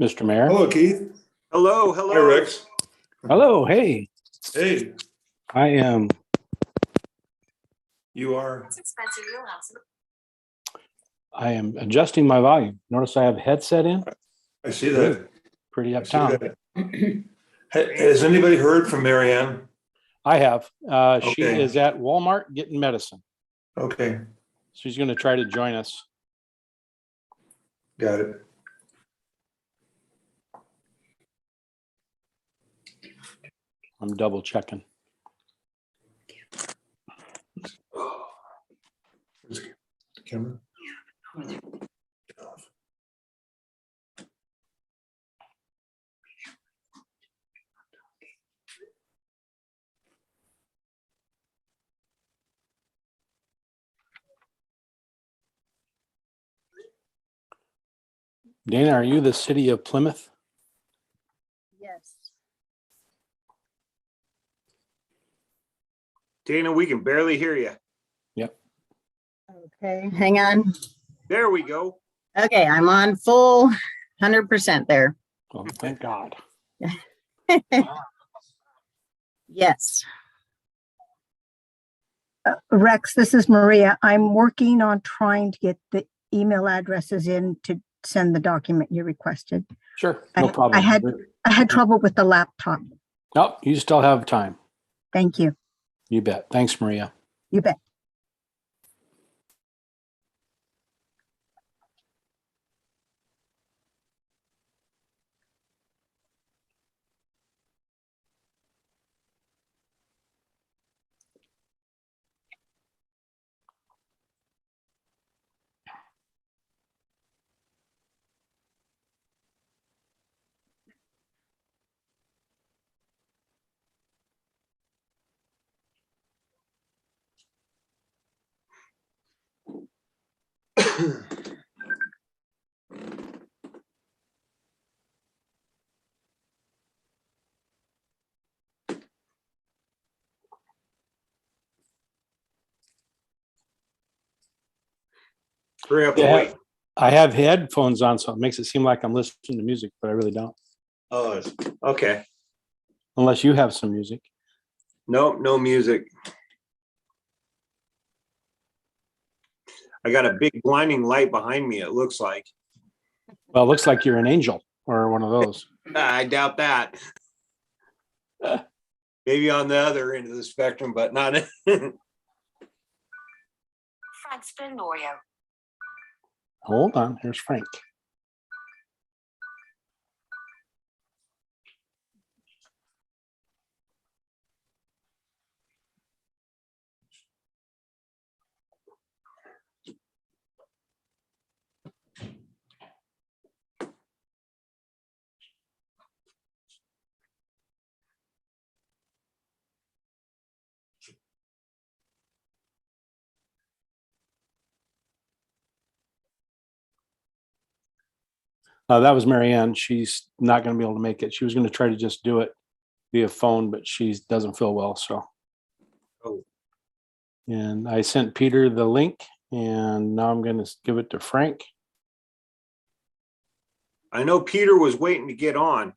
Mr. Mayor. Hello, Keith. Hello, Hi, hello. Rex. Hello, hey, Hey, I am, you are. adjusting my volume. Notice I have headset in, I see that. pretty I see uptown. that. Has anybody heard from Marianne? I have, she Okay. is at Walmart getting medicine. Okay, She's gonna try to join us. got it. I'm double checking. Is the camera? Dana, are you the city of Plymouth? Yes. Dana, we can barely hear you. Okay, hang on. There we go. Okay, I'm on full 100% there. Oh, thank God. Yes. Rex, this is Maria. I'm working on trying to get the email addresses in to send the document you requested. Sure, no I problem. had trouble with the laptop. Oh, you still have time. Thank you. You bet. Thanks, Maria. You bet. Hurry up Yeah. and wait. I have headphones on, so it makes it seem like I'm listening to music, but I really don't. Oh, okay. Unless you have some music. Nope, no music. I got a big blinding light behind me, it looks like. Well, it looks like you're an angel or one of those. I doubt that. Maybe on the other end of the spectrum, but not. Frank Spinorio. Hold on, here's Frank. That was Marianne. She's not going to be able to make it. She was going to try to just do it via phone, but she doesn't feel well. So, Oh. And I sent Peter the link, and now I'm going to give it to Frank. I know Peter was waiting to get on.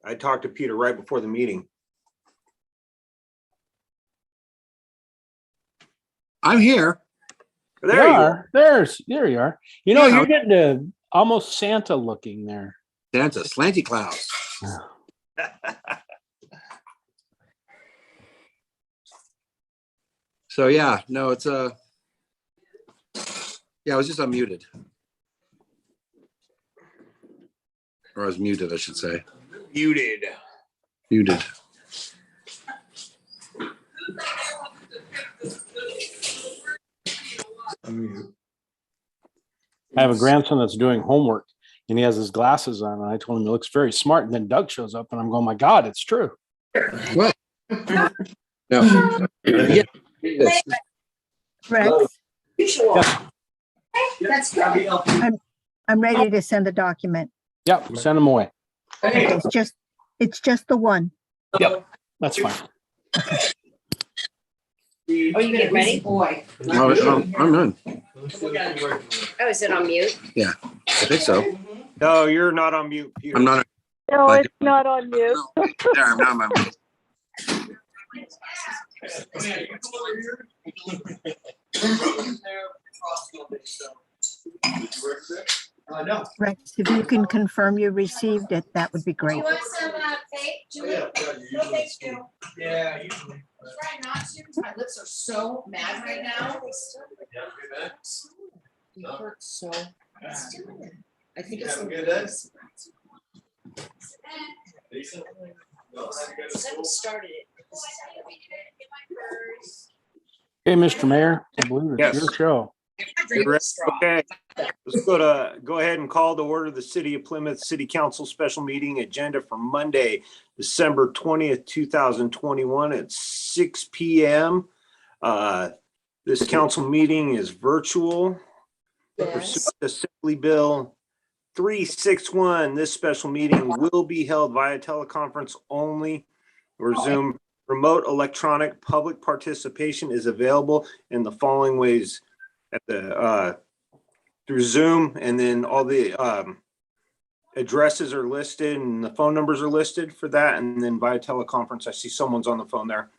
I talked to Peter right before the meeting. I'm here. There you are. There you are. You know, Yeah. you're getting to almost Santa looking there. That's a slanty clouds. So yeah, no, it's yeah, I was just unmuted. Or I was muted, I should say. Muted. Muted. I have a grandson that's doing homework, and he has his glasses on, and I told him he looks very smart. And then Doug shows up, and I'm going, my God, it's true. Well, no. Yeah. Rex, Yes. I'm ready to send the document. Yep, send them away. It's just the one. Yep, that's fine. Oh, you getting ready? Boy. I'm done. Oh, is it on mute? I think so. No, you're not on mute, Peter. I'm not. No, Like- it's not on mute. There, I'm not on my mute. Rex, if you can confirm you received it, that would be great. You want some tape, Julie? No, thank you. Yeah, usually. Try not to, because my lips are so mad right now. They hurt so bad. I think it's the. Someone started it. Hey, Mr. Mayor, I believe it's Yes. your show. You're ready? Okay, let's go ahead and call to order the City of Plymouth City Council special meeting agenda for Monday, December 20th, 2021 at 6 p.m. This council meeting is virtual. Pursuant to Assembly Bill 361, this special meeting will be held via teleconference only or Zoom. Remote electronic public participation is available in the following ways: at the through Zoom, and then all the addresses are listed and the phone numbers are listed for that, and then via teleconference. I see someone's on the phone there.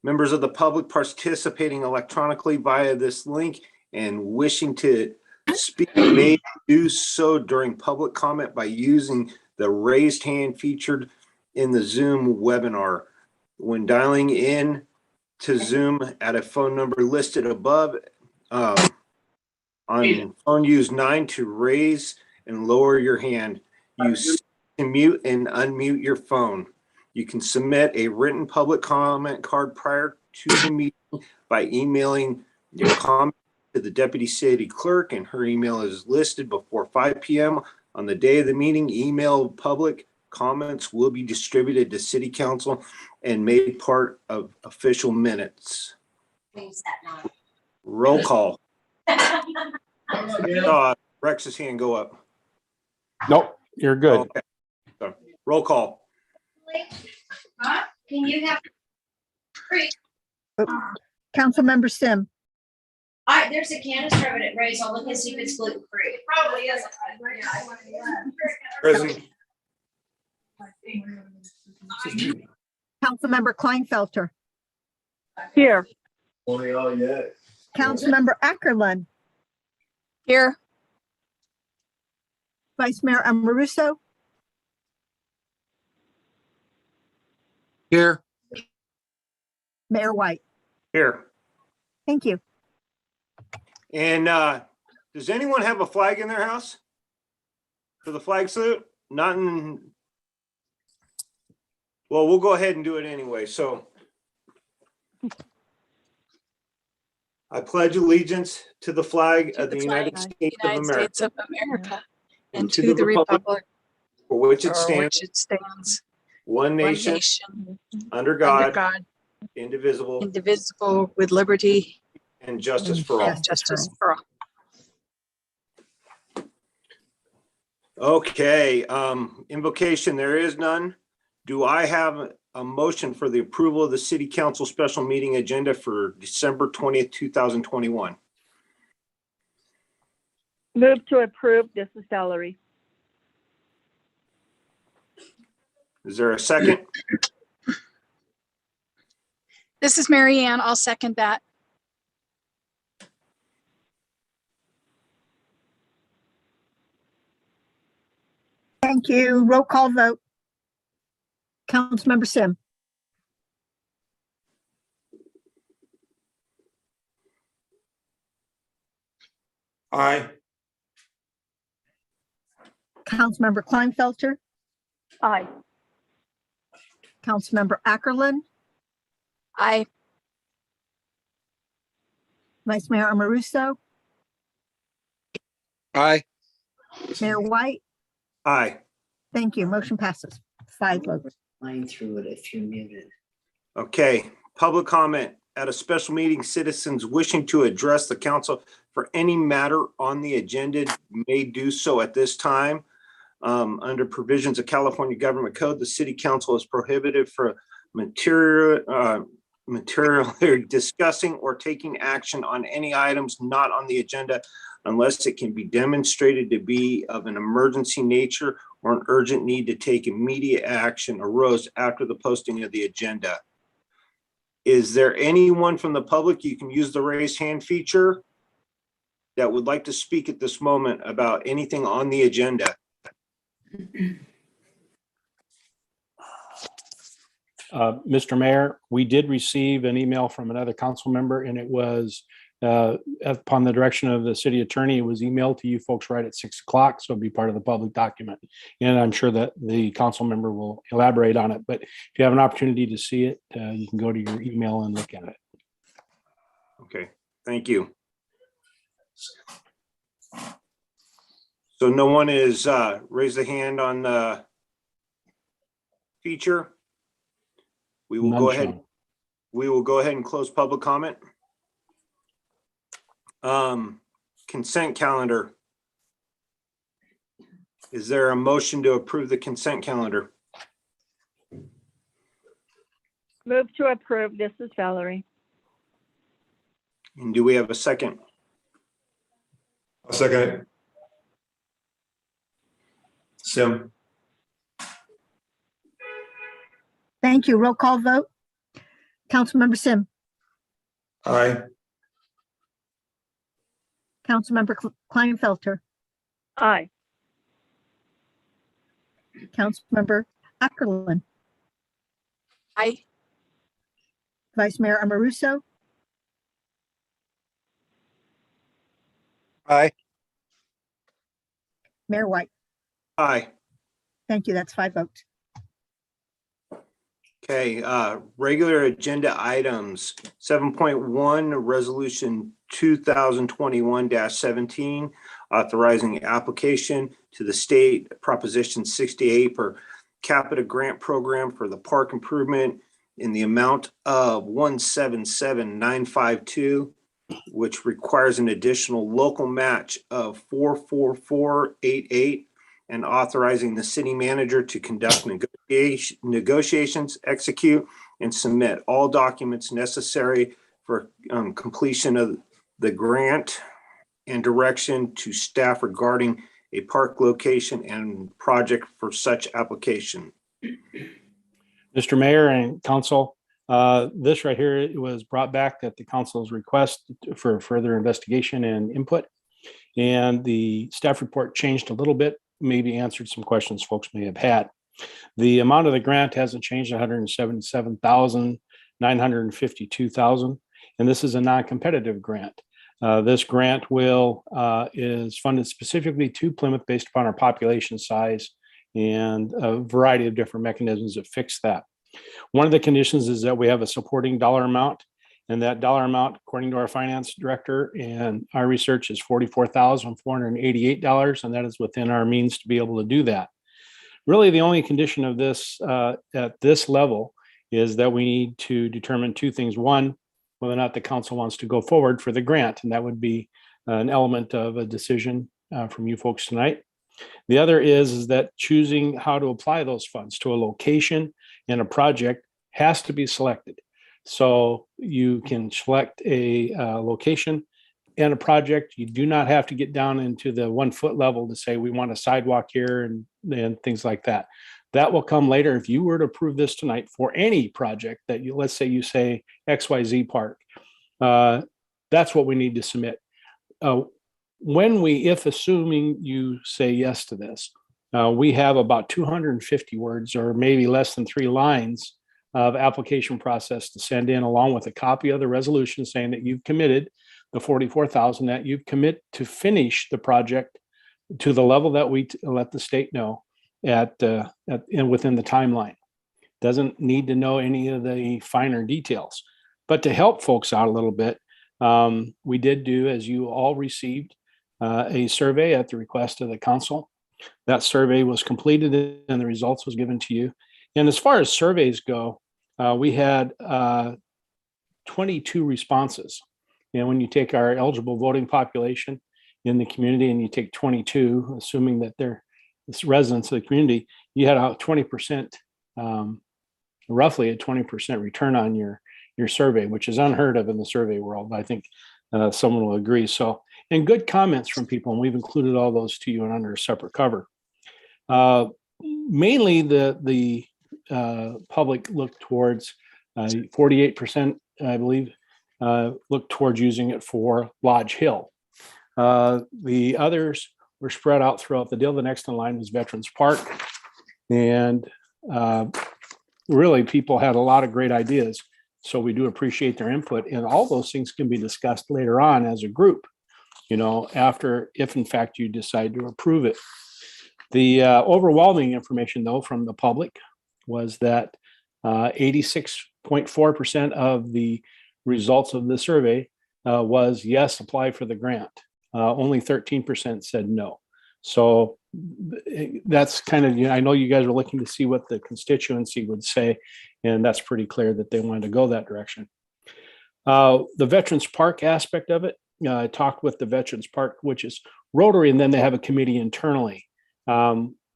Members of the public participating electronically via this link and wishing to speak may do so during public comment by using the raised hand featured in the Zoom webinar. When dialing in to Zoom at a phone number listed above, on phone, use 9 to raise and lower your hand. Use to mute and unmute your phone. You can submit a written public comment card prior to the meeting by emailing your comment to the deputy city clerk, and her email is listed before 5 p.m. on the day of the meeting. Email public comments will be distributed to city council and made part of official minutes. Roll call. Rex's hand go up. Nope, you're good. Okay. So, roll call. Can you have? Councilmember Sim, There's a canister of it at Ray's. I'll look and see if it's gluten free. Probably is. Present. Councilmember Kleinfelter, Here. Councilmember Ackerland, Here. Vice Mayor Amoruso, Here. Mayor White. Here. Thank you. And does anyone have a flag in their house for the flag salute? Not in. Well, we'll go ahead and do it anyway. So I pledge allegiance to the flag of the United States of America and to the republic for which it for stands, which it stands, one one nation, nation, under under God, God, indivisible, indivisible, with liberty and justice for all. and justice for all. Okay, invocation, there is none. Do I have a motion for the approval of the city council special meeting agenda for December 20th, 2021? Move to approve. This is Valerie. Is there a second? This is Mary Ann. I'll second that. Thank you. Roll call vote. Councilmember Sim, Aye. Councilmember Kleinfelter, Aye. Councilmember Ackerland, Aye. Vice Mayor Amoruso, Aye. Mayor White. Aye. Thank you. Motion passes. 5 votes. Line through it if you're muted. Okay, public comment. At a special meeting, citizens wishing to address the council for any matter on the agenda may do so at this time. Under provisions of California Government Code, the city council is prohibited from material discussing or taking action on any items not on the agenda unless it can be demonstrated to be of an emergency nature or an urgent need to take immediate action arose after the posting of the agenda. Is there anyone from the public, you can use the raise hand feature, that would like to speak at this moment about anything on the agenda? Mr. Mayor, we did receive an email from another council member, and it was upon the direction of the city attorney. It was emailed to you folks right at 6 o'clock, so it'll be part of the public document. And I'm sure that the council member will elaborate on it. But if you have an opportunity to see it, you can go to your email and look at it. Okay, thank you. So no one is raised the hand on the feature. We will None go ahead. shown. We will go ahead and close public comment. Consent calendar. Is there a motion to approve the consent calendar? Move to approve. This is Valerie. And do we have a second? I'll second it. Sim. Thank you. Roll call vote. Councilmember Sim, Aye. Councilmember Kleinfelter, Aye. Councilmember Ackerlin, Aye. Vice Mayor Amoruso, Aye. Mayor White. Aye. Thank you. That's 5 votes. Okay, regular agenda items, 7.1, resolution 2021-17, authorizing application to the state Proposition 68 per capita grant program for the park improvement in the amount of 177,952, which requires an additional local match of 44488, and authorizing the city manager to conduct negotiations, execute, and submit all documents necessary for completion of the grant, and direction to staff regarding a park location and project for such application. Mr. Mayor and council, this right here, it was brought back at the council's request for further investigation and input. And the staff report changed a little bit, maybe answered some questions folks may have had. The amount of the grant hasn't changed, 177,952,000. And this is a non-competitive grant. This grant is funded specifically to Plymouth based upon our population size and a variety of different mechanisms that fix that. One of the conditions is that we have a supporting dollar amount, and that dollar amount, according to our finance director and our research, is $44,488, and that is within our means to be able to do that. Really, the only condition of this at this level is that we need to determine two things. One, whether or not the council wants to go forward for the grant, and that would be an element of a decision from you folks tonight. The other is that choosing how to apply those funds to a location and a project has to be selected. So you can select a location and a project. You do not have to get down into the 1 foot level to say we want a sidewalk here and things like that. That will come later. If you were to approve this tonight for any project that you, let's say you say XYZ Park, that's what we need to submit. If assuming you say yes to this, we have about 250 words or maybe less than 3 lines of application process to send in, along with a copy of the resolution saying that you've committed the 44,000, that you've commit to finish the project to the level that we let the state know and within the timeline. Doesn't need to know any of the finer details. But to help folks out a little bit, we did do, as you all received, a survey at the request of the council. That survey was completed and the results was given to you. And as far as surveys go, we had 22 responses. And when you take our eligible voting population in the community and you take 22, assuming that they're residents of the community, you had a 20% roughly a 20% return on your survey, which is unheard of in the survey world. I think someone will agree. So, and good comments from people, and we've included all those to you and under a separate cover. Mainly the public looked towards 48%, I believe, looked towards using it for Lodge Hill. The others were spread out throughout the deal. The next in line was Veterans Park. And really, people had a lot of great ideas. So we do appreciate their input. And all those things can be discussed later on as a group, after, if in fact you decide to approve it. The overwhelming information, though, from the public was that 86.4% of the results of the survey was yes, apply for the grant. Only 13% said no. So that's kind of, I know you guys are looking to see what the constituency would say, and that's pretty clear that they wanted to go that direction. The Veterans Park aspect of it, I talked with the Veterans Park, which is Rotary, and then they have a committee internally.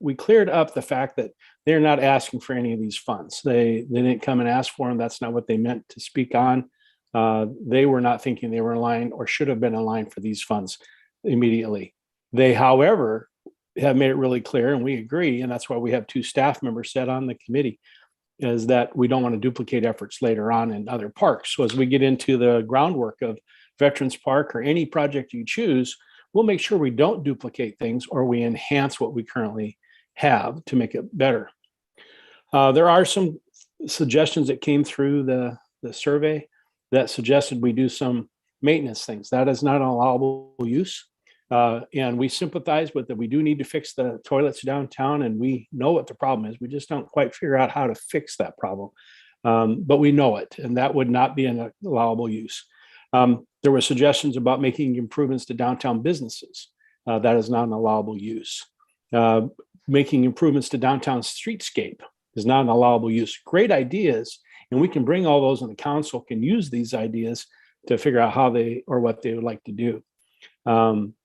We cleared up the fact that they're not asking for any of these funds. They didn't come and ask for them. That's not what they meant to speak on. They were not thinking they were in line or should have been in line for these funds immediately. They, however, have made it really clear, and we agree, and that's why we have 2 staff members set on the committee, is that we don't want to duplicate efforts later on in other parks. So as we get into the groundwork of Veterans Park or any project you choose, we'll make sure we don't duplicate things or we enhance what we currently have to make it better. There are some suggestions that came through the survey that suggested we do some maintenance things. That is not an allowable use. And we sympathize with that. We do need to fix the toilets downtown, and we know what the problem is. We just don't quite figure out how to fix that problem. But we know it, and that would not be an allowable use. There were suggestions about making improvements to downtown businesses. That is not an allowable use. Making improvements to downtown streetscape is not an allowable use. Great ideas, and we can bring all those, and the council can use these ideas to figure out how they or what they would like to do.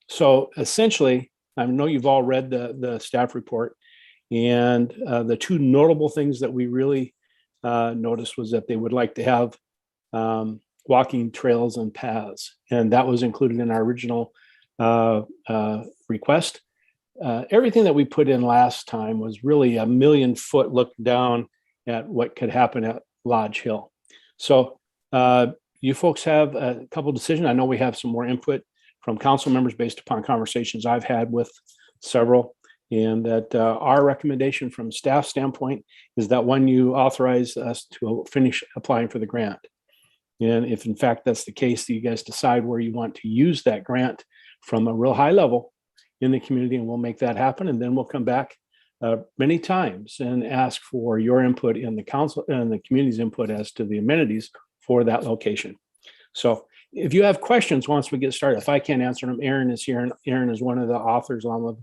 So essentially, I know you've all read the staff report, and the 2 notable things that we really noticed was that they would like to have walking trails and paths, and that was included in our original request. Everything that we put in last time was really a 1,000,000-foot look down at what could happen at Lodge Hill. So you folks have a couple of decisions. I know we have some more input from council members based upon conversations I've had with several, and that our recommendation from staff standpoint is that when you authorize us to finish applying for the grant. And if in fact that's the case, you guys decide where you want to use that grant from a real high level in the community, and we'll make that happen. And then we'll come back many times and ask for your input in the council and the community's input as to the amenities for that location. So if you have questions once we get started, if I can't answer them, Aaron is here, and Aaron is one of the authors along with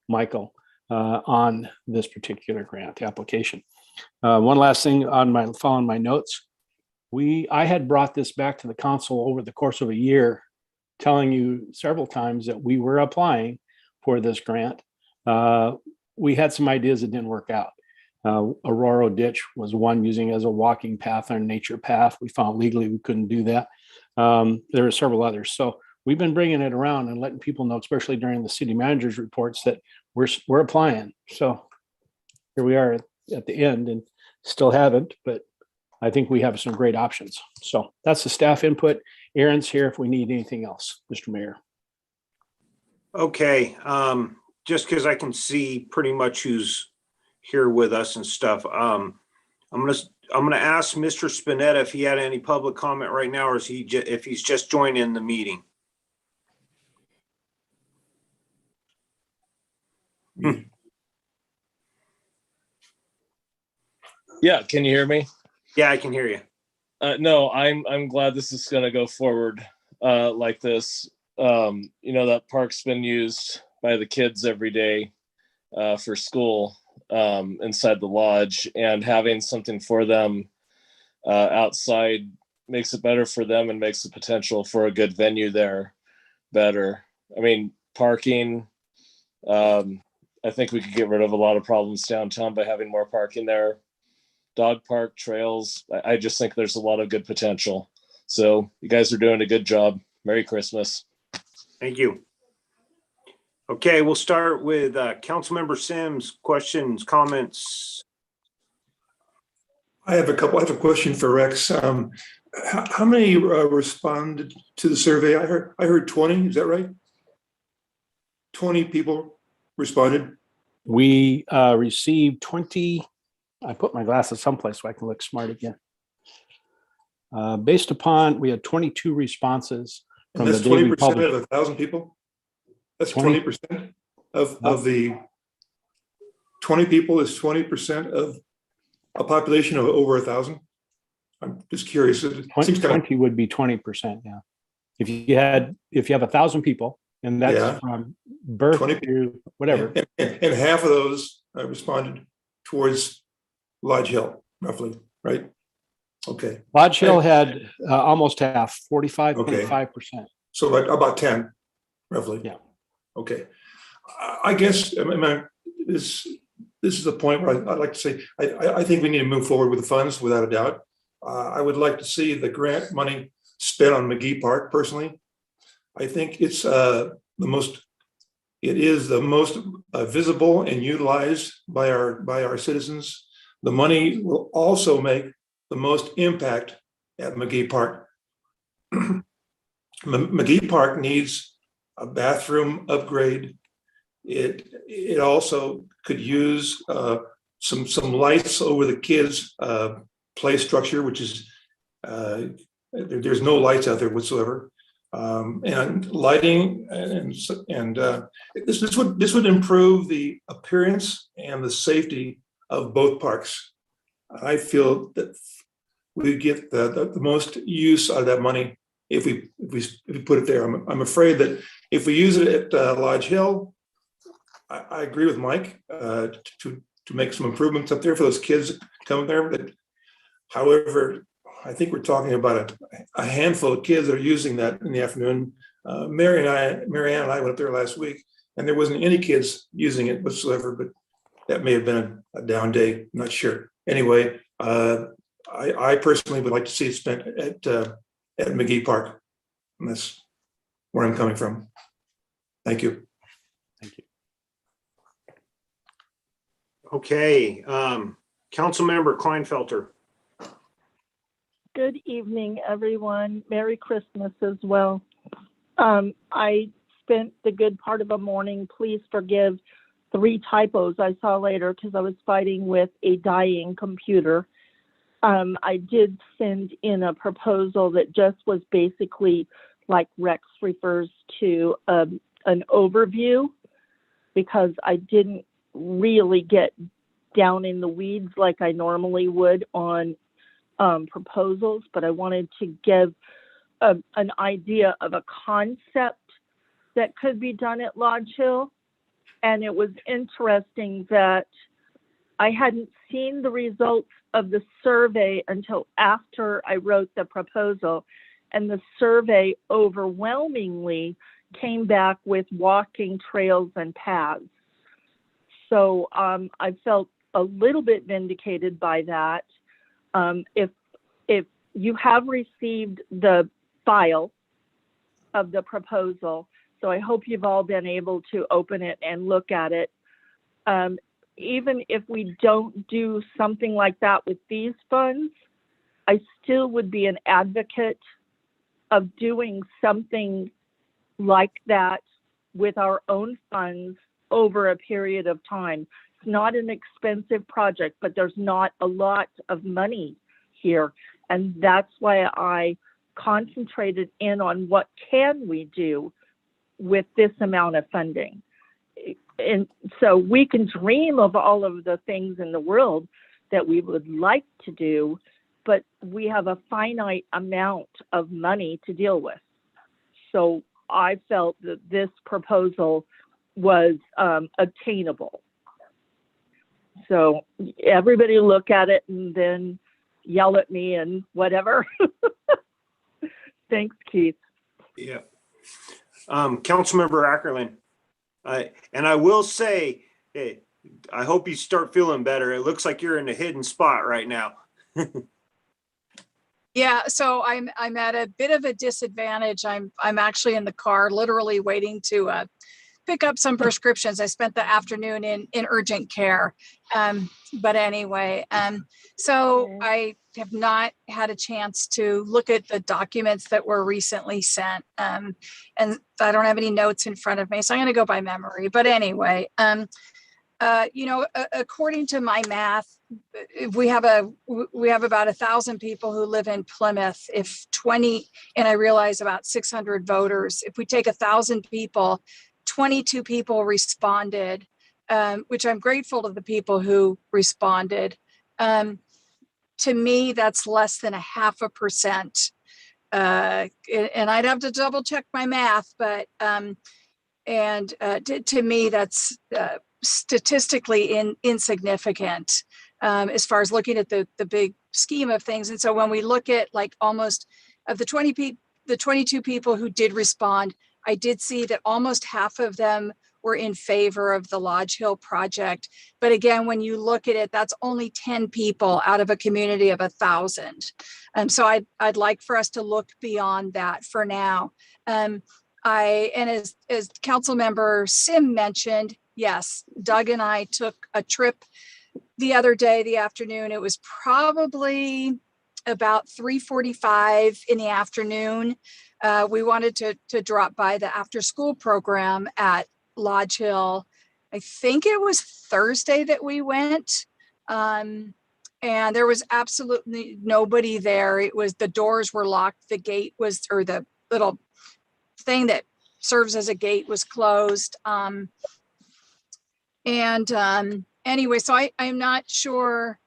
Michael on this particular grant application. One last thing on following my notes. I had brought this back to the council over the course of a year, telling you several times that we were applying for this grant. We had some ideas that didn't work out. Aurora Ditch was one, using as a walking path or nature path. We found legally we couldn't do that. There were several others. So we've been bringing it around and letting people know, especially during the city manager's reports, that we're applying. So here we are at the end, and still haven't, but I think we have some great options. So that's the staff input. Aaron's here if we need anything else, Mr. Mayor. Okay, just because I can see pretty much who's here with us and stuff. I'm gonna ask Mr. Spinetta if he had any public comment right now, or is if he's just joining the meeting. Yeah, can you hear me? Yeah, I can hear you. No, I'm glad this is going to go forward like this. That park's been used by the kids every day for school inside the lodge, and having something for them outside makes it better for them and makes the potential for a good venue there better. I mean, parking, I think we could get rid of a lot of problems downtown by having more parking there. dog park, trails. I just think there's a lot of good potential. So you guys are doing a good job. Merry Christmas. Thank you. Okay, we'll start with Councilmember Sims. Questions, comments? I have a question for Rex. How many responded to the survey? I heard 20. Is that right? 20 people responded. We received 20. I put my glasses someplace so I can look smart again. Based upon, we had 22 responses And from the that's day we 20% published. of 1,000 people? That's 20. 20% of the 20 people is 20% of a population of over 1,000? I'm just curious. It seems kind of, 20 would be 20%, yeah. If you have 1,000 people, and that's Yeah. from birth 20 to whatever. and half of those responded towards Lodge Hill, roughly, right? Okay. Lodge Hill had almost half, 45.5%. So like about 10, roughly. Yeah. Okay. I guess this is the point where I'd like to say I think we need to move forward with the funds without a doubt. I would like to see the grant money spent on McGee Park personally. I think it is the most visible and utilized by our citizens. The money will also make the most impact at McGee Park. McGee Park needs a bathroom upgrade. It also could use some lights over the kids' play structure, which is there's no lights out there whatsoever, and lighting, and this would improve the appearance and the safety of both parks. I feel that we get the most use out of that money if we put it there. I'm afraid that if we use it at Lodge Hill, I agree with Mike to make some improvements up there for those kids coming there. But however, I think we're talking about a handful of kids that are using that in the afternoon. Mary Ann and I went up there last week, and there wasn't any kids using it whatsoever. But that may have been a down day. I'm not sure. Anyway, I personally would like to see it spent at McGee Park. And that's where I'm coming from. Thank you. Thank you. Okay, Councilmember Kleinfelter. Good evening, everyone. Merry Christmas as well. I spent the good part of a morning. Please forgive 3 typos I saw later because I was fighting with a dying computer. I did send in a proposal that just was basically, like Rex refers to, an overview, because I didn't really get down in the weeds like I normally would on proposals, but I wanted to give an idea of a concept that could be done at Lodge Hill. And it was interesting that I hadn't seen the results of the survey until after I wrote the proposal. And the survey overwhelmingly came back with walking trails and paths. So I felt a little bit vindicated by that. If you have received the file of the proposal, so I hope you've all been able to open it and look at it. Even if we don't do something like that with these funds, I still would be an advocate of doing something like that with our own funds over a period of time. It's not an expensive project, but there's not a lot of money here. And that's why I concentrated in on what can we do with this amount of funding. And so we can dream of all of the things in the world that we would like to do, but we have a finite amount of money to deal with. So I felt that this proposal was attainable. So everybody look at it and then yell at me and whatever. Thanks, Keith. Yeah. Councilmember Ackerlin. And I will say, I hope you start feeling better. It looks like you're in a hidden spot right now. Yeah, so I'm at a bit of a disadvantage. I'm actually in the car, literally waiting to pick up some prescriptions. I spent the afternoon in urgent care. But anyway, so I have not had a chance to look at the documents that were recently sent. And I don't have any notes in front of me, so I'm going to go by memory. But anyway, according to my math, we have about 1,000 people who live in Plymouth. If 20, and I realize about 600 voters, if we take 1,000 people, 22 people responded, which I'm grateful to the people who responded. To me, that's less than 0.5%. And I'd have to double check my math, but to me, that's statistically insignificant as far as looking at the big scheme of things. And so when we look at like almost of the 22 people who did respond, I did see that almost half of them were in favor of the Lodge Hill project. But again, when you look at it, that's only 10 people out of a community of 1,000. So I'd like for us to look beyond that for now. And as Council Member Sim mentioned, yes, Doug and I took a trip the other day, the afternoon. It was probably about 3:45 in the afternoon. We wanted to drop by the after school program at Lodge Hill. I think it was Thursday that we went. And there was absolutely nobody there. It was, the doors were locked. The gate was, or the little thing that serves as a gate was closed. Anyway, so I'm not sure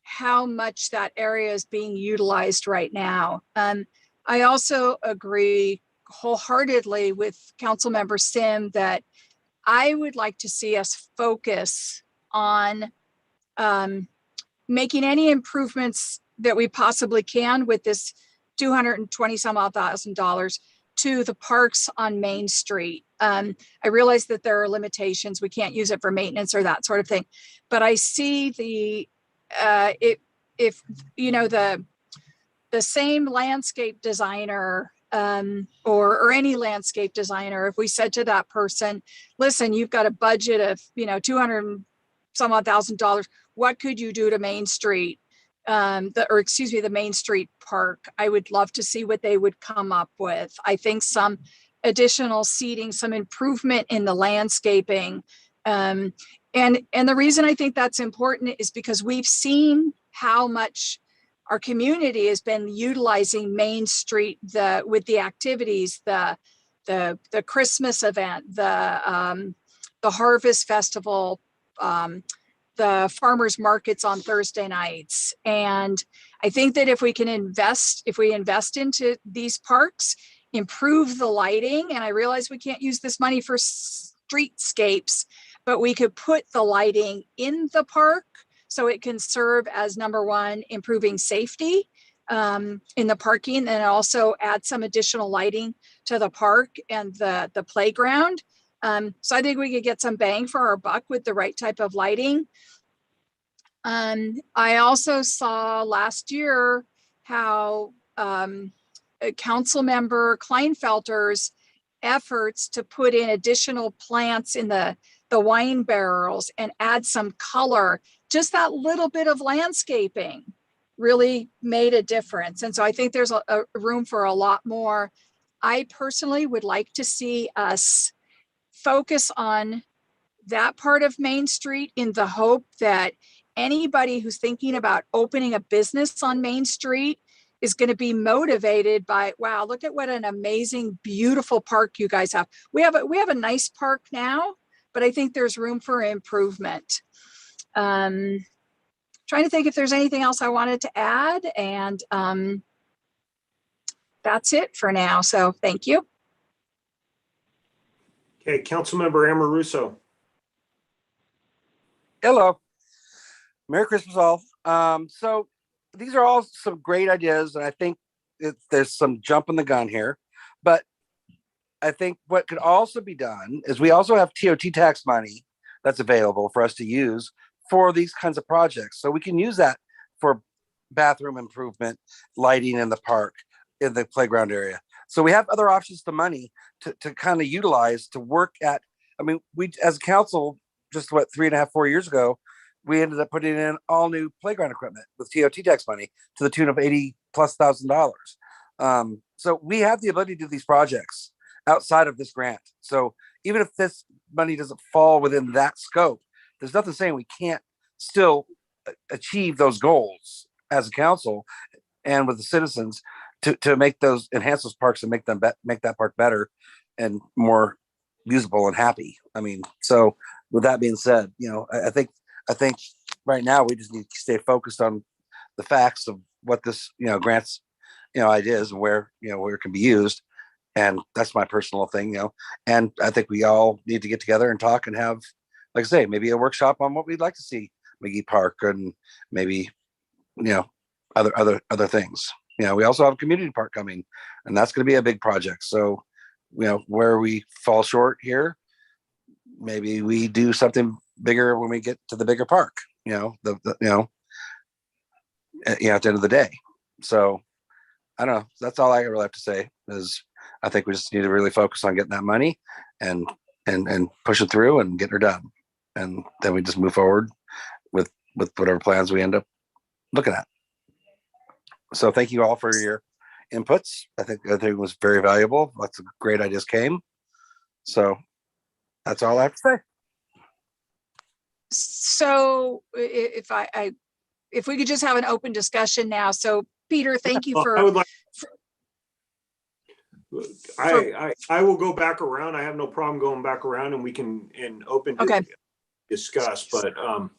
how much that area is being utilized right now. I also agree wholeheartedly with Councilmember Sim that I would like to see us focus on making any improvements that we possibly can with this $220,000 to the parks on Main Street. I realize that there are limitations. We can't use it for maintenance or that sort of thing, but I see the same landscape designer or any landscape designer, if we said to that person, listen, you've got a budget of, $200 some odd $1,000, what could you do to Main Street? The Main Street Park. I would love to see what they would come up with. I think some additional seating, some improvement in the landscaping. And the reason I think that's important is because we've seen how much our community has been utilizing Main Street with the activities, the Christmas event, the Harvest Festival, the farmers markets on Thursday nights. And I think that if we invest into these parks, improve the lighting, and I realize we can't use this money for streetscapes, but we could put the lighting in the park so it can serve as, number one, improving safety in the parking, and also add some additional lighting to the park and the playground. So I think we could get some bang for our buck with the right type of lighting. I also saw last year how Council Member Kleinfelter's efforts to put in additional plants in the wine barrels and add some color, just that little bit of landscaping really made a difference. And so I think there's a room for a lot more. I personally would like to see us focus on that part of Main Street in the hope that anybody who's thinking about opening a business on Main Street is going to be motivated by, wow, look at what an amazing, beautiful park you guys have. We have a nice park now, but I think there's room for improvement. Trying to think if there's anything else I wanted to add, and that's it for now. So thank you. Okay, Councilmember Amoruso. Hello. Merry Christmas all. So these are all some great ideas, and I think there's some jumping the gun here. But I think what could also be done is we also have TOT tax money that's available for us to use for these kinds of projects. So we can use that for bathroom improvement, lighting in the park, in the playground area. So we have other options to money to kind of utilize to work at. I mean, we as a council, just 3.5, 4 years ago, we ended up putting in all new playground equipment with TOT tax money to the tune of $80,000+. So we have the ability to do these projects outside of this grant. So even if this money doesn't fall within that scope, there's nothing saying we can't still achieve those goals as a council and with the citizens to make those, enhance those parks and make that park better and more usable and happy. I mean, so with that being said, I think right now we just need to stay focused on the facts of what this, grants, ideas and where it can be used. And that's my personal thing, and I think we all need to get together and talk and have, like I say, maybe a workshop on what we'd like to see McGee Park and maybe, other things. We also have a community park coming, and that's going to be a big project. So, where we fall short here, maybe we do something bigger when we get to the bigger park. At the end of the day. So, I don't know. That's all I really have to say. Is I think we just need to really focus on getting that money and push it through and get her done, and then we just move forward with whatever plans we end up looking at. So thank you all for your inputs. I think it was very valuable. Lots of great ideas came. So that's all I have to say. So if we could just have an open discussion now. So Peter, thank you for. I would like. I will go back around. I have no problem going back around, and we can discuss. But I'm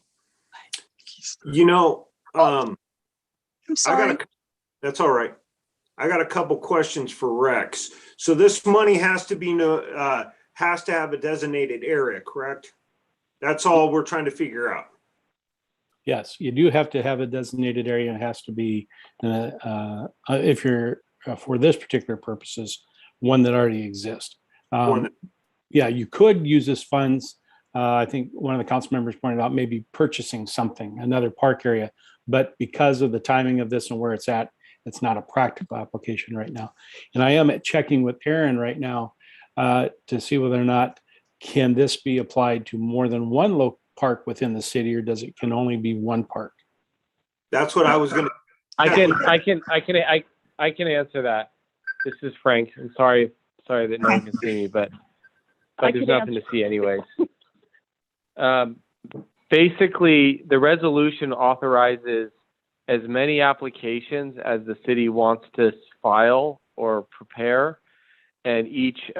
sorry. That's all right. I got a couple questions for Rex. So this money has to have a designated area, correct? That's all we're trying to figure out. Yes, you do have to have a designated area. It has to be, if you're for this particular purposes, one that already exists. Yeah, you could use this funds. I think one of the council members pointed out maybe purchasing something, another park area, but because of the timing of this and where it's at, it's not a practical application right now. And I am checking with Aaron right now to see whether or not can this be applied to more than one park within the city, or does it can only be one park? That's what I was going to. I can answer that. This is Frank. I'm sorry that no one can see me, but there's nothing to see anyways. Basically, the resolution authorizes as many applications as the city wants to file or prepare, and each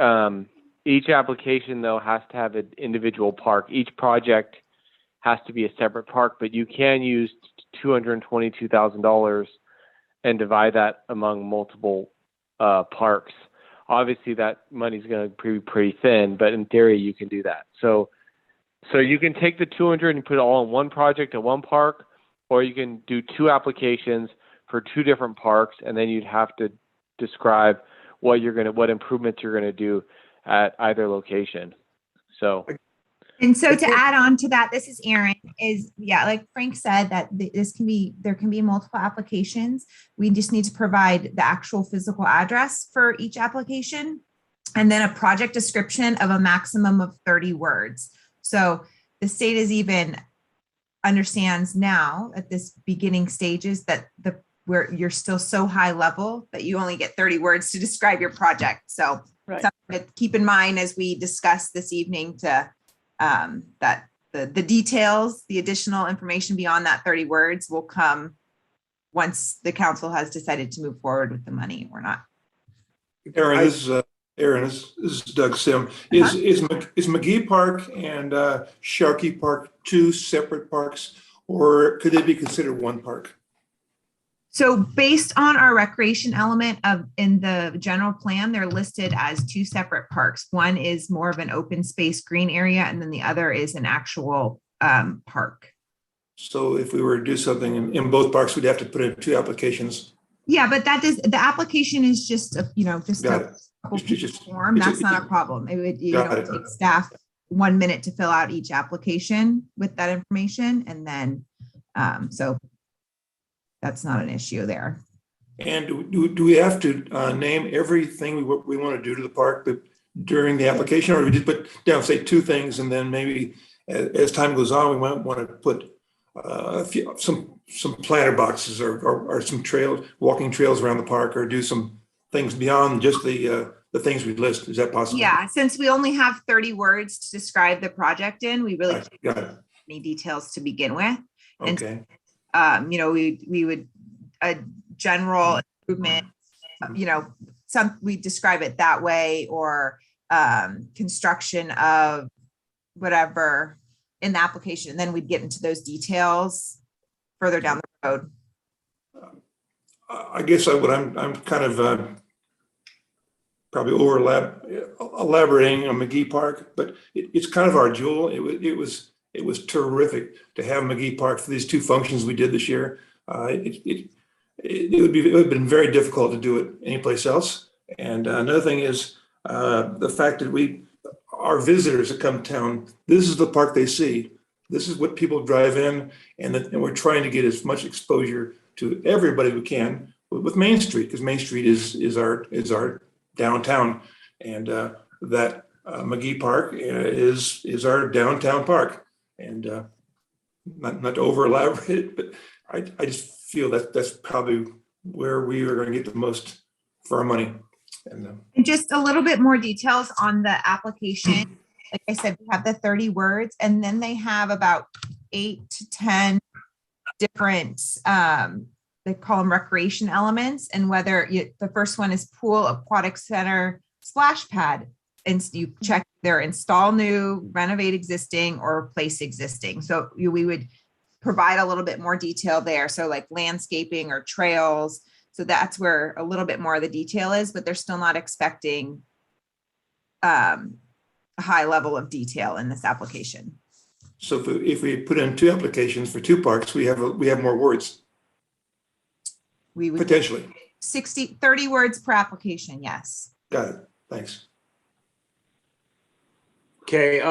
application though has to have an individual park. Each project has to be a separate park, but you can use $222,000 and divide that among multiple parks. Obviously, that money's going to be pretty thin, but in theory, you can do that. So you can take the 200 and put it all in one project at one park, or you can do two applications for two different parks, and then you'd have to describe what improvements you're going to do at either location. And so to add on to that, this is Erin, like Frank said, that there can be multiple applications. We just need to provide the actual physical address for each application, and then a project description of a maximum of 30 words. So the state understands now at this beginning stages that where you're still so high level that you only get 30 words to describe your project. So something to keep in mind as we discuss this evening to that the details, the additional information beyond that 30 words will come once the council has decided to move forward with the money or not. Aaron, this is Doug Sim. Is McGee Park and Sharkey Park two separate parks, or could they be considered one park? So based on our recreation element in the general plan, they're listed as two separate parks. One is more of an open space green area, and then the other is an actual park. So if we were to do something in both parks, we'd have to put in two applications. Yeah, but the application is just a form. That's not a problem. It would take staff 1 minute to fill out each application with that information. And then, so that's not an issue there. And do we have to name everything we want to do to the park during the application, or do we just put down, say, 2 things, and then maybe as time goes on, we might want to put some planter boxes or some walking trails around the park, or do some things beyond just the things we list? Is that possible? Yeah, since we only have 30 words to describe the project in, we really Got can't it. have any details to begin with. Okay. And, we would, a general improvement, we describe it that way, or construction of whatever in the application. And then we'd get into those details further down the road. I guess I'm kind of probably elaborating on McGee Park, but it's kind of our jewel. It was terrific to have McGee Park for these 2 functions we did this year. It would have been very difficult to do it anyplace else. And another thing is the fact that our visitors that come to town, this is the park they see. This is what people drive in, and we're trying to get as much exposure to everybody we can with Main Street, because Main Street is our downtown, and that McGee Park is our downtown park. And not to over elaborate it, but I just feel that that's probably where we are going to get the most for our money. And just a little bit more details on the application. Like I said, we have the 30 words, and then they have about 8 to 10 different, they call them recreation elements. And whether the first one is pool, aquatic center, splash pad, and you check their install new, renovate existing, or replace existing. So we would provide a little bit more detail there. So like landscaping or trails. So that's where a little bit more of the detail is, but they're still not expecting a high level of detail in this application. so if we put in 2 applications for 2 parks, we have more words. We would potentially 30 words per application. Yes. Got it. Thanks. Okay.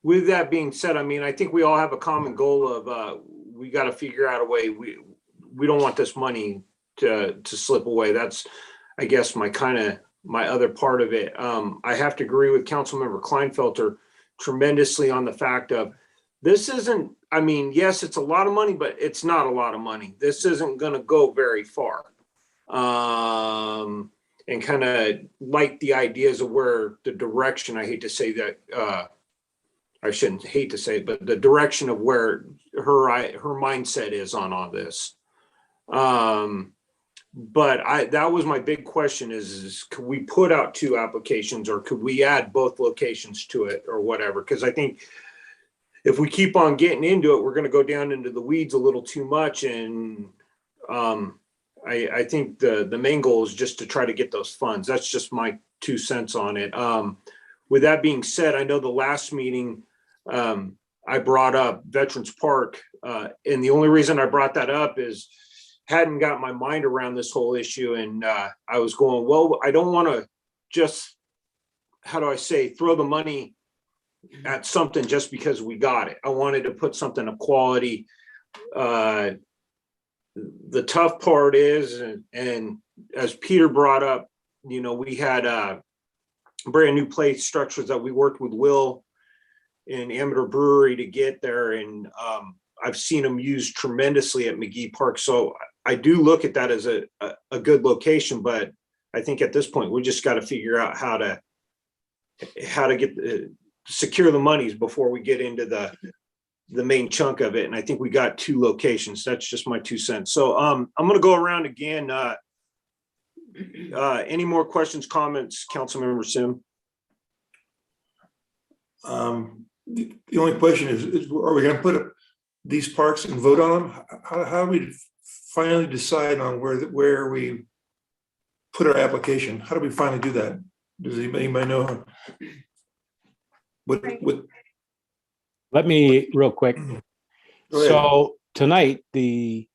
With that being said, I mean, I think we all have a common goal of we got to figure out a way. We don't want this money to slip away. That's, I guess, my other part of it. I have to agree with Councilmember Kleinfelter tremendously on the fact of this isn't, I mean, yes, it's a lot of money, but it's not a lot of money. This isn't going to go very far. And kind of like the ideas of where the direction, I hate to say that, I shouldn't hate to say it, but the direction of where her mindset is on all this. But that was my big question is could we put out 2 applications, or could we add both locations to it, or whatever? Because I think if we keep on getting into it, we're going to go down into the weeds a little too much. And I think the main goal is just to try to get those funds. That's just my 2 cents on it. With that being said, I know the last meeting I brought up Veterans Park, and the only reason I brought that up is hadn't got my mind around this whole issue. And I was going, well, I don't want to just, how do I say, throw the money at something just because we got it. I wanted to put something of quality. The tough part is, and as Peter brought up, we had brand new plate structures that we worked with Will in Amateur Brewery to get there. And I've seen them used tremendously at McGee Park. So I do look at that as a good location, but I think at this point, we just got to figure out how to get secure the monies before we get into the main chunk of it. And I think we got 2 locations. That's just my 2 cents. So I'm going to go around again. Any more questions, comments, Councilmember Sim? The only question is are we going to put up these parks and vote on them? How do we finally decide on where we put our application? How do we finally do that? Does anybody know? What? Let me real quick. Go ahead. So tonight, the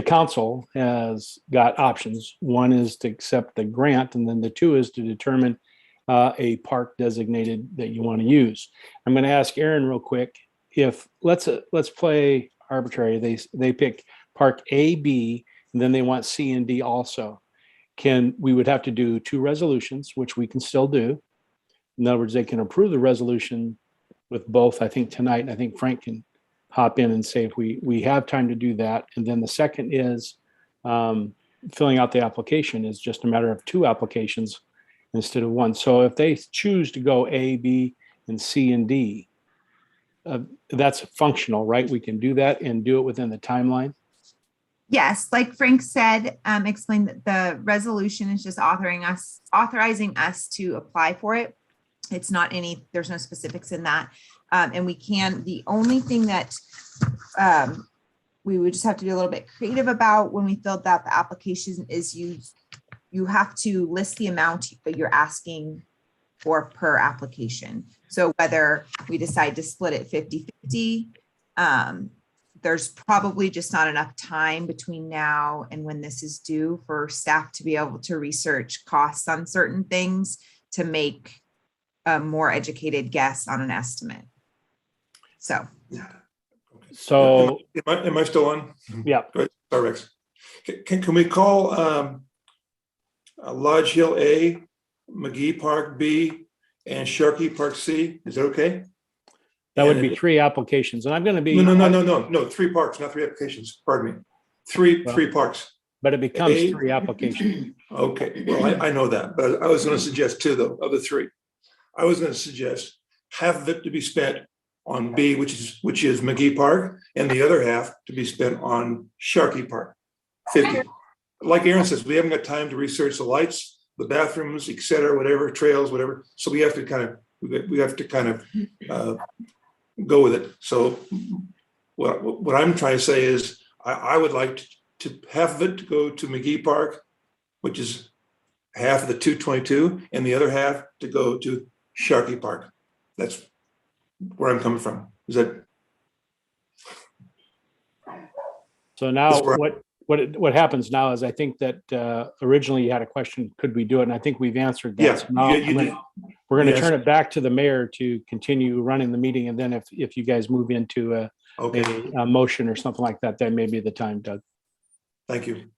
council has got options. One is to accept the grant, and then the 2 is to determine a park designated that you want to use. I'm going to ask Aaron real quick if let's play arbitrary. They pick park A, B, and then they want C and D also. We would have to do 2 resolutions, which we can still do. In other words, they can approve the resolution with both, I think, tonight. I think Frank can hop in and say if we have time to do that. And then the second is filling out the application is just a matter of 2 applications instead of 1. So if they choose to go A, B, and C and D, that's functional, right? We can do that and do it within the timeline. Yes, like Frank said, explained that the resolution is just authorizing us to apply for it. It's not there's no specifics in that. And the only thing that we would just have to be a little bit creative about when we filled out the application is you have to list the amount that you're asking for per application. So whether we decide to split it 50-50, there's probably just not enough time between now and when this is due for staff to be able to research costs on certain things to make a more educated guess on an estimate. So am I still on? Yeah. Sorry, Rex. Can we call Lodge Hill A, McGee Park B, and Sharkey Park C? Is that okay? That would be 3 applications, and I'm going to be no, 3 parks, not 3 applications. Pardon me. Three parks. But it becomes 3 applications. Okay, well, I know that, but I was going to suggest 2 though of the 3. I was going to suggest half of it to be spent on B, which is McGee Park, and the other half to be spent on Sharkey Park. 50. Like Aaron says, we haven't got time to research the lights, the bathrooms, et cetera, whatever, trails, whatever. So we have to kind of go with it. So what I'm trying to say is I would like to half of it to go to McGee Park, which is half of the 222, and the other half to go to Sharkey Park. That's where I'm coming from. Is that? So now what happens now is I think that originally you had a question, could we do it? And I think we've answered that. Yeah, So now we're going to turn it back to the mayor to continue running the meeting. And then if you guys move into a motion or something like that, that may be the time, Doug. Thank you.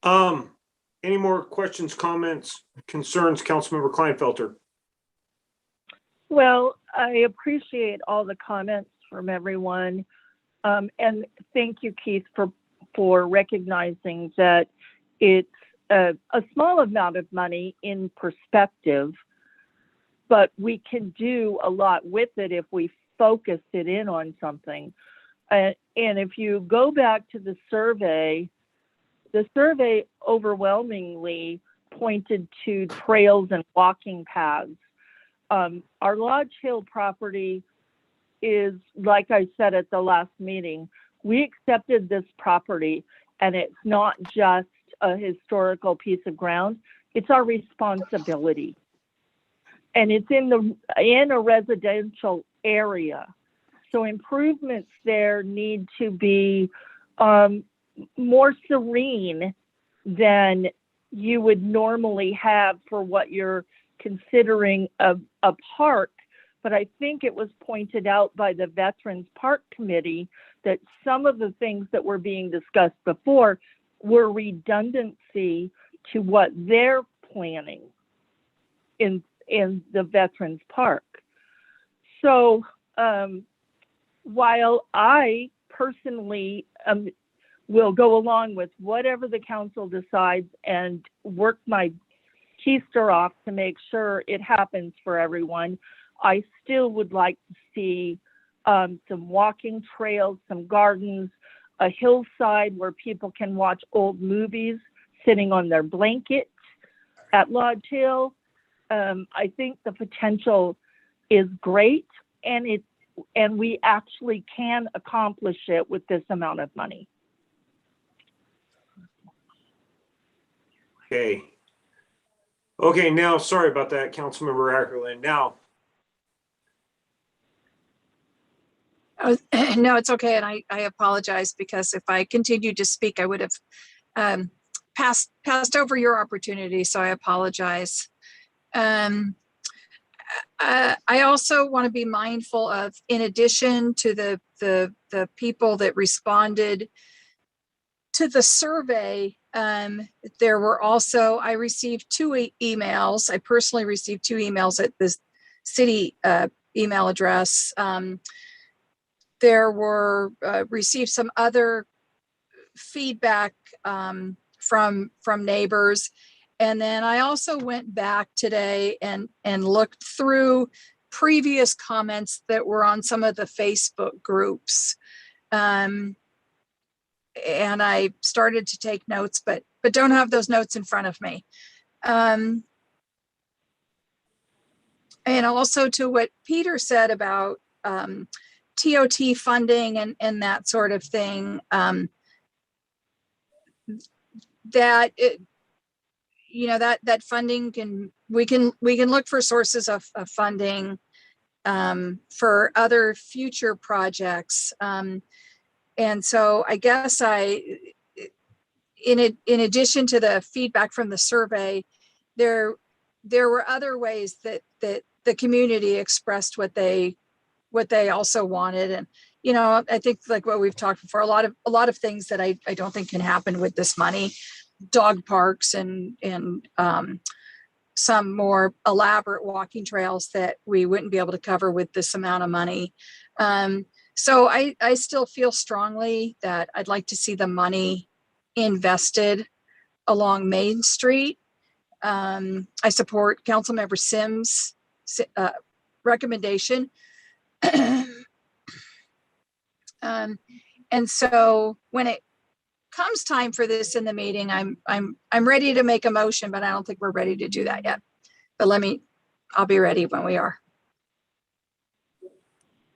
Any more questions, comments, concerns, Councilmember Kleinfelter? Well, I appreciate all the comments from everyone. And thank you, Keith, for recognizing that it's a small amount of money in perspective, but we can do a lot with it if we focus it in on something. And if you go back to the survey overwhelmingly pointed to trails and walking paths. Our Lodge Hill property is, like I said at the last meeting, we accepted this property, and it's not just a historical piece of ground, it's our responsibility. And it's in a residential area. So improvements there need to be more serene than you would normally have for what you're considering a park. But I think it was pointed out by the Veterans Park Committee that some of the things that were being discussed before were redundancy to what they're planning in the Veterans Park. So while I personally will go along with whatever the council decides and work my keister off to make sure it happens for everyone, I still would like to see some walking trails, some gardens, a hillside where people can watch old movies sitting on their blanket at Lodge Hill. I think the potential is great, and we actually can accomplish it with this amount of money. Okay, now, sorry about that, Councilmember Ackerland. Now. No, it's okay. And I apologize, because if I continued to speak, I would have passed over your opportunity. So I apologize. I also want to be mindful of, in addition to the people that responded to the survey, there were also, I received two emails. I personally received two emails at this city email address. There were received some other feedback from neighbors. And then I also went back today and looked through previous comments that were on some of the Facebook groups. And I started to take notes, but don't have those notes in front of me. And also to what Peter said about TOT funding and that sort of thing, that it, that funding we can look for sources of funding for other future projects. And so I guess in addition to the feedback from the survey, there were other ways that the community expressed what they also wanted. And, I think like what we've talked before, a lot of things that I don't think can happen with this money, dog parks and some more elaborate walking trails that we wouldn't be able to cover with this amount of money. So I still feel strongly that I'd like to see the money invested along Main Street. I support Councilmember Sims' recommendation. And so when it comes time for this in the meeting, I'm ready to make a motion, but I don't think we're ready to do that yet. But I'll be ready when we are.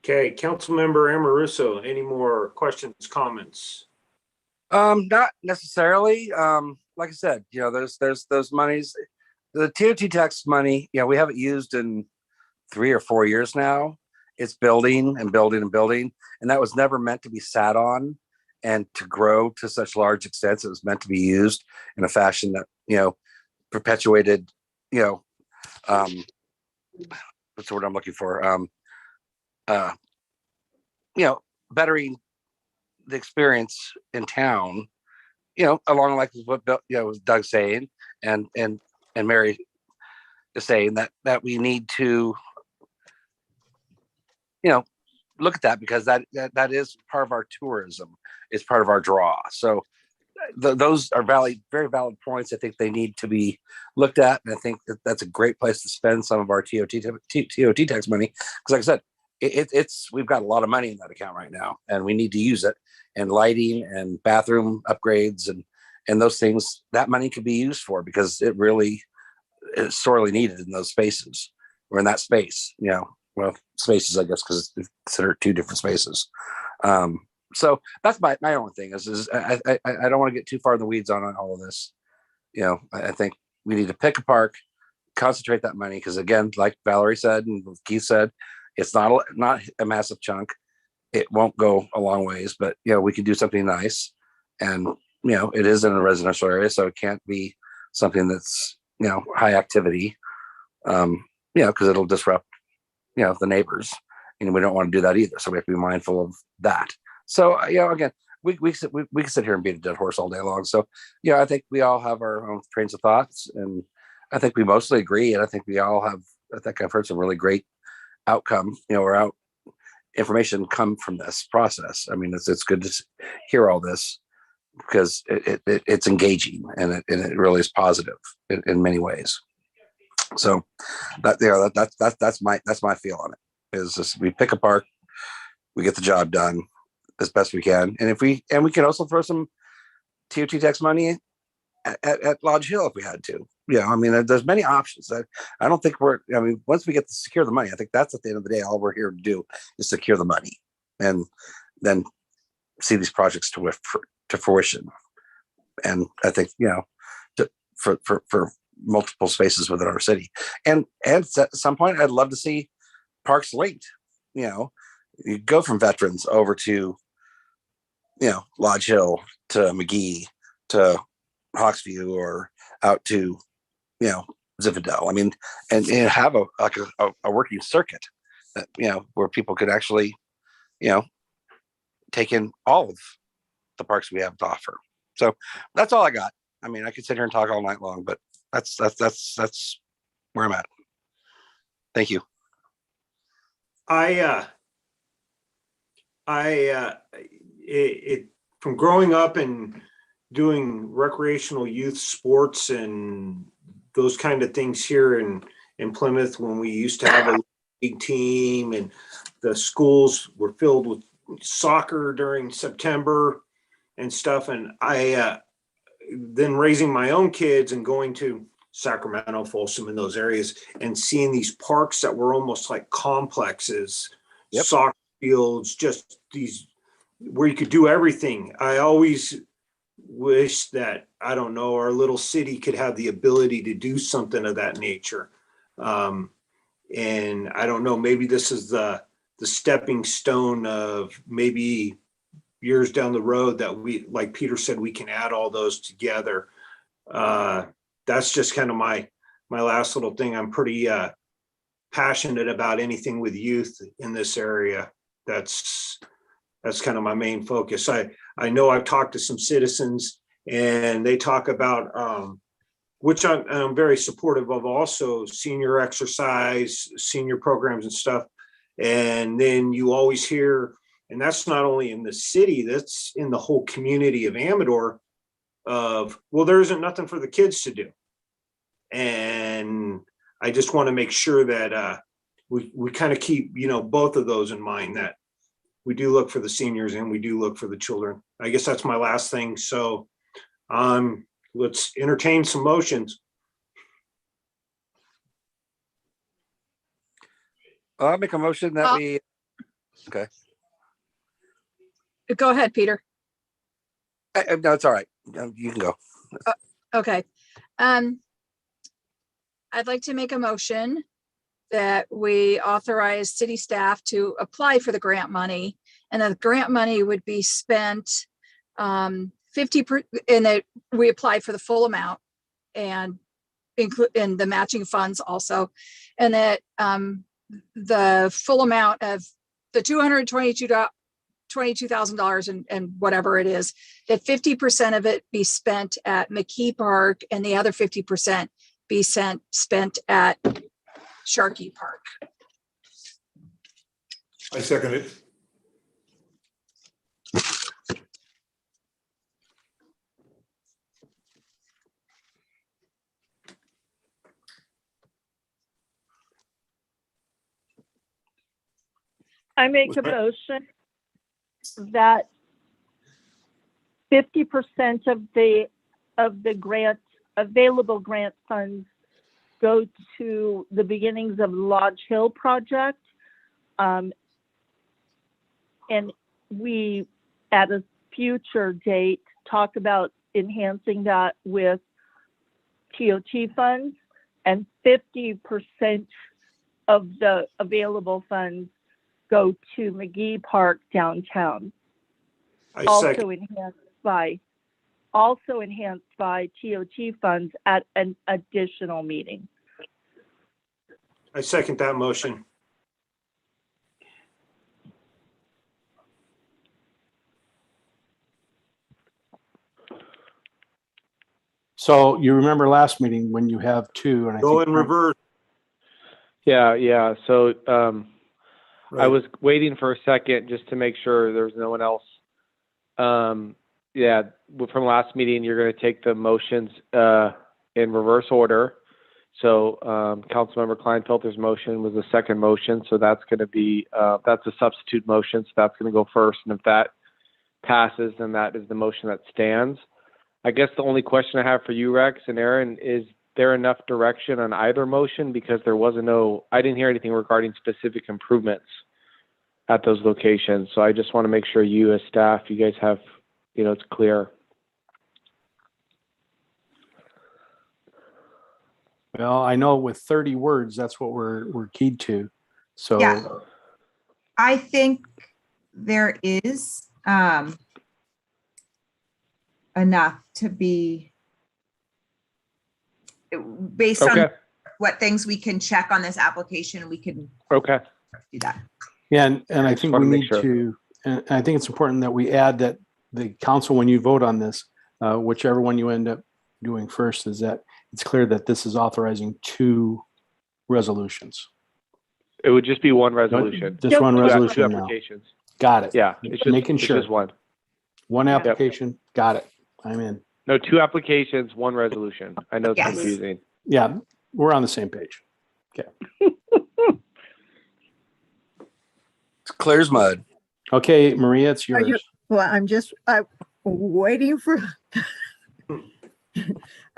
Okay, Councilmember Amoruso, any more questions, comments? Not necessarily. Like I said, there's those monies, the TOT tax money, we haven't used in 3 or 4 years now. It's building and building and building. And that was never meant to be sat on and to grow to such large extents. It was meant to be used in a fashion that, perpetuated, what's the word I'm looking for? Bettering the experience in town, along like what Doug's saying and Mary is saying that we need to, look at that, because that is part of our tourism. It's part of our draw. So those are very valid points. I think they need to be looked at. And I think that's a great place to spend some of our TOT tax money. Because like I said, we've got a lot of money in that account right now, and we need to use it. And lighting and bathroom upgrades and those things, that money could be used for, because it really is sorely needed in those spaces, or in that space, spaces, I guess, because it's considered two different spaces. So that's my only thing is I don't want to get too far in the weeds on all of this. I think we need to pick a park, concentrate that money, because again, like Valerie said and Keith said, it's not a massive chunk. It won't go a long ways, but we can do something nice, and it is in a residential area, so it can't be something that's high activity, because it'll disrupt the neighbors, and we don't want to do that either. So we have to be mindful of that. So again, we can sit here and beat a dead horse all day long. So I think we all have our own trains of thoughts, and I think we mostly agree, and I think I've heard some really great outcome, or information come from this process. I mean, it's good to hear all this, because it's engaging, and it really is positive in many ways. So that's my feel on it. Is this, we pick a park, we get the job done as best we can, and we can also throw some TOT tax money at Lodge Hill if we had to. I mean, there's many options. I don't think once we get to secure the money, I think that's at the end of the day, all we're here to do is secure the money, and then see these projects to fruition. And I think, for multiple spaces within our city, and at some point, I'd love to see parks linked. You go from Veterans over to, Lodge Hill, to McGee, to Hawksview, or out to, Zinfandel. I mean, and have a working circuit that, where people could actually, take in all of the parks we have to offer. So that's all I got. I mean, I could sit here and talk all night long, but that's where I'm at. Thank you. From growing up and doing recreational youth sports and those kind of things here in Plymouth, when we used to have a league team and the schools were filled with soccer during September and stuff. And I then raising my own kids and going to Sacramento, Folsom, in those areas, and seeing these parks that were almost like complexes, soccer fields, just these where you could do everything. I always wish that, I don't know, our little city could have the ability to do something of that nature. And I don't know, maybe this is the stepping stone of maybe years down the road that we, like Peter said, we can add all those together. That's just kind of my last little thing. I'm pretty passionate about anything with youth in this area. That's kind of my main focus. I know I've talked to some citizens and they talk about, which I'm very supportive of, also senior exercise, senior programs and stuff. And then you always hear, and that's not only in the city, that's in the whole community of Amador, of, well, there isn't nothing for the kids to do. And I just want to make sure that we kind of keep, both of those in mind, that we do look for the seniors and we do look for the children. I guess that's my last thing. So let's entertain some motions. I'll make a motion that we, okay. Go ahead, Peter. No, it's all right. You can go. Okay. I'd like to make a motion that we authorize city staff to apply for the grant money, and the grant money would be spent 50%, and that we apply for the full amount and include in the matching funds also, and that the full amount of the $222,000 and whatever it is, that 50% of it be spent at McKee Park and the other 50% be spent at Sharkey Park. I second it. I make a motion that 50% of the grant, available grant funds, go to the beginnings of Lodge Hill project. And we, at a future date, talk about enhancing that with TOT funds, and 50% of the available funds go to McGee Park downtown. Also enhanced by TOT funds at an additional meeting. I second that motion. So you remember last meeting when you have two, and I Go think in reverse. Yeah. So Right. I was waiting for a second just to make sure there's no one else. Yeah, from last meeting, you're going to take the motions in reverse order. So Councilmember Kleinfelter's motion was the second motion. So that's going to be, that's a substitute motion. So that's going to go first. And if that passes, then that is the motion that stands. I guess the only question I have for you, Rex and Aaron, is there enough direction on either motion? Because there wasn't I didn't hear anything regarding specific improvements at those locations. So I just want to make sure you as staff, you guys have, it's clear. well, I know with 30 words, that's what we're keyed to. So Yeah. I think there is enough to be based on what things we can check on this application. We can Okay. do that. Yeah, and I just think wanna we make need sure. to, and I think it's important that we add that the council, when you vote on this, whichever one you end up doing first, is that it's clear that this is authorizing 2 resolutions. It would just be one resolution. Just one Two resolution now. applications. Got it. Yeah, it's just, Making it's sure. just one. One application. Got it. I'm in. No, 2 applications, 1 resolution. I know it's Yes. confusing. Yeah, we're on the same page. Okay. It's clear as mud. Okay, Maria, it's Are you- yours. Well, I'm just waiting for.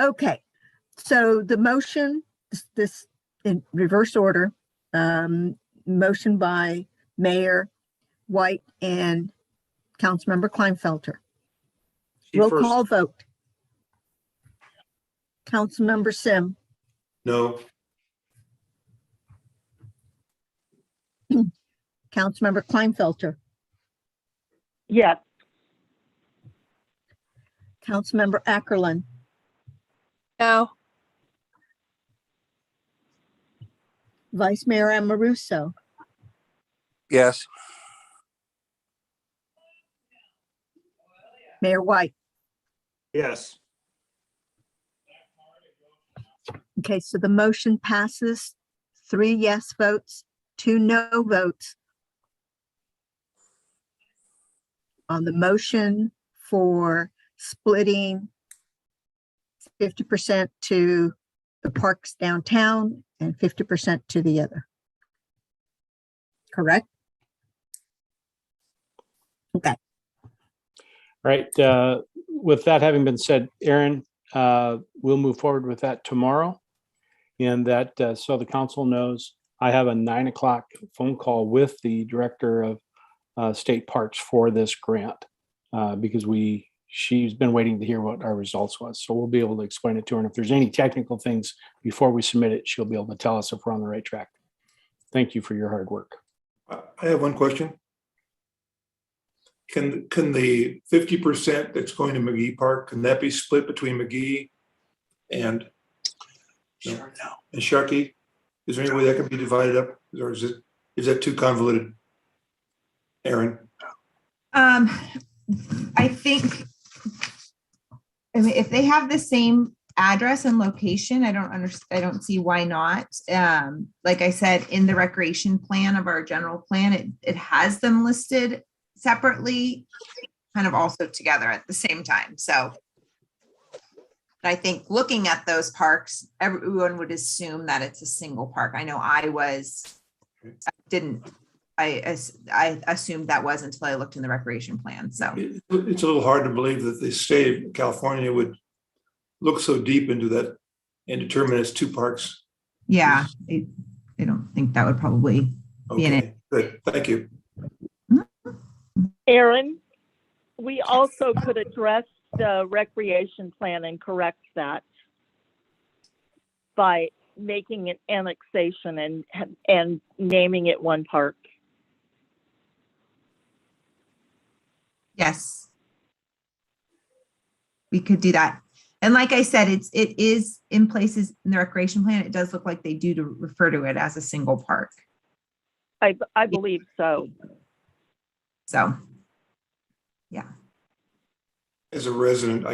Okay, so the motion, this in reverse order, motion by Mayor White and Councilmember Kleinfelter. She Roll first. call vote. Councilmember Sim, No, Councilmember Kleinfelter, Yes. Councilmember Ackerland, No. Vice Mayor Amoruso, Yes. Mayor White. Yes. Okay, so the motion passes, 3 yes votes, 2 no votes on the motion for splitting 50% to the parks downtown and 50% to the other. Correct? Okay. Right. With that having been said, Aaron, we'll move forward with that tomorrow. And that, so the council knows, I have a 9 o'clock phone call with the director of state parks for this grant, because she's been waiting to hear what our results was. So we'll be able to explain it to her. And if there's any technical things before we submit it, she'll be able to tell us if we're on the right track. Thank you for your hard work. I have one question. Can the 50% that's going to McGee Park, can that be split between McGee and Sharkey? Is there any way that can be divided up, or is that too convoluted? Aaron? I think, I mean, if they have the same address and location, I don't see why not. Like I said, in the recreation plan of our general plan, it has them listed separately, kind of also together at the same time. So I think looking at those parks, everyone would assume that it's a single park. I know I assumed that was until I looked in the recreation plan. So It's a little hard to believe that the state of California would look so deep into that and determine it's 2 parks. yeah, I don't think that would probably be in it. Okay, good, thank you. Aaron, we also could address the recreation plan and correct that by making it annexation and naming it one park. Yes. We could do that. And like I said, it is in places in the recreation plan, it does look like they do to refer to it as a single park. I believe so. So, yeah. As a resident,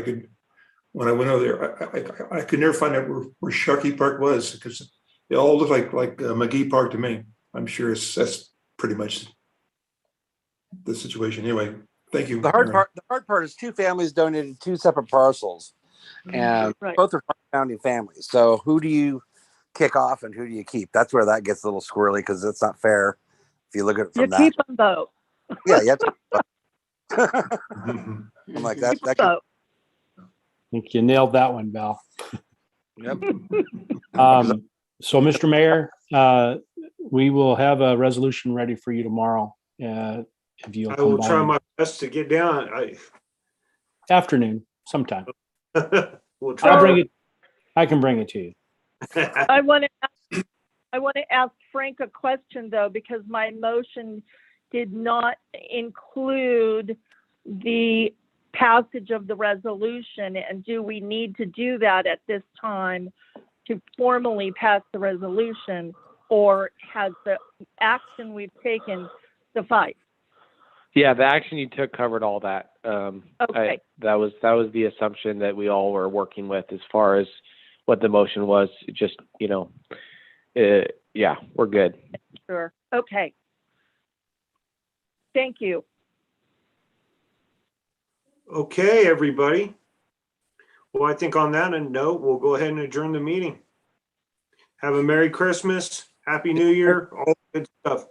when I went over there, I could never find out where Sharkey Park was, because they all look like McGee Park to me. I'm sure that's pretty much the situation. Anyway, thank you. The hard part is 2 families donated 2 separate parcels, and both are founding families. So who do you kick off and who do you keep? That's where that gets a little squirrely, because it's not fair if you look at it from that. You keep them both. Yeah, you have to. I'm like that. I think you nailed that one, Val. Yep. So, Mr. Mayor, we will have a resolution ready for you tomorrow. If you'll I will come try by. my best to get down. Afternoon, sometime. We'll try. I can bring it to you. I want to ask Frank a question though, because my motion did not include the passage of the resolution. And do we need to do that at this time to formally pass the resolution, or has the action we've taken sufficed? Yeah, the action you took covered all that. Okay. That was the assumption that we all were working with as far as what the motion was. Just, yeah, we're good. Sure. Okay. Thank you. Okay, everybody. Well, I think on that note, we'll go ahead and adjourn the meeting. Have a Merry Christmas, Happy New Year, all good stuff.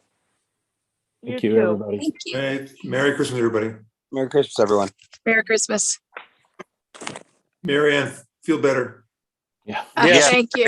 Thank you, everybody. Thank you. Hey, Merry Christmas, everybody. Merry Christmas, everyone. Merry Christmas. Mary Ann, feel better. Yeah. Yeah. Thank you.